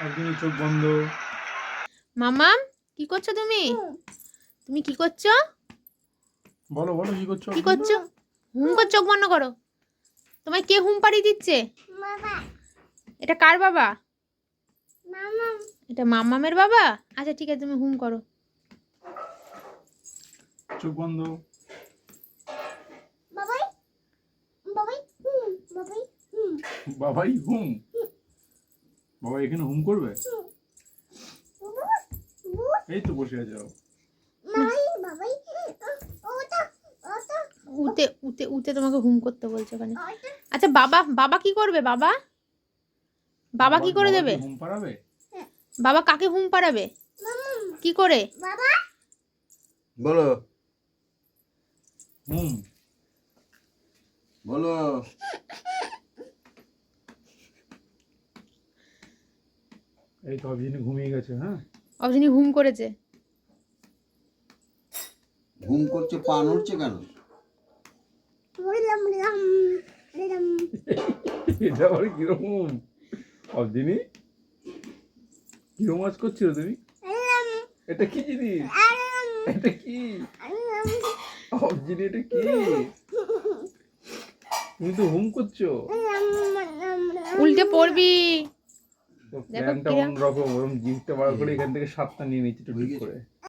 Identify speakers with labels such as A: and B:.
A: একদিনই চোখ বন্ধ।
B: মামাম কি করছো তুমি? তুমি কি করছো?
A: বলো বলো কি করছো?
B: কি করছো? হুম করে চোখ বন্ধ করো। তোমায় কে হুম পাড়িয়ে দিচ্ছে? এটা কার বাবা? এটা মামামের বাবা। আচ্ছা ঠিক আছে, তুমি হুম করো।
A: চোখ বন্ধ। বাবাই হুম। বাবা এখানে হুম করবে? এই তো বসে আছে।
B: উতে উতে উতে তোমাকে হুম করতে বলছে ওখানে। আচ্ছা বাবা, বাবা কি করবে? বাবা বাবা কি করে দেবে?
A: হুম পাড়াবে?
B: বাবা কাকে হুম পাড়াবে? কি করে?
C: বলো
A: হুম
C: বলো।
A: এই তো অভিজিনী ঘুমিয়ে গেছে। হ্যাঁ
B: অবজিনি হুম করেছে।
C: ঘুম করছে, পা নড়ছে কেন?
A: এটা আবার কিরকম? অভিজিনী কিরকম আজ করছিল তুমি? এটা কি জিনিস? এটা কি অভিজিনী? এটা কি? তুমি তো হুম করছো।
B: উল্টে পড়বি।
A: তো
B: দেখো
A: প্ল্যানটা
B: কিরম।
A: অন্যরকম। ওরকম জিভটা বার করে এখান থেকে 7টা নিয়ে নিচ্ছে টুক করে।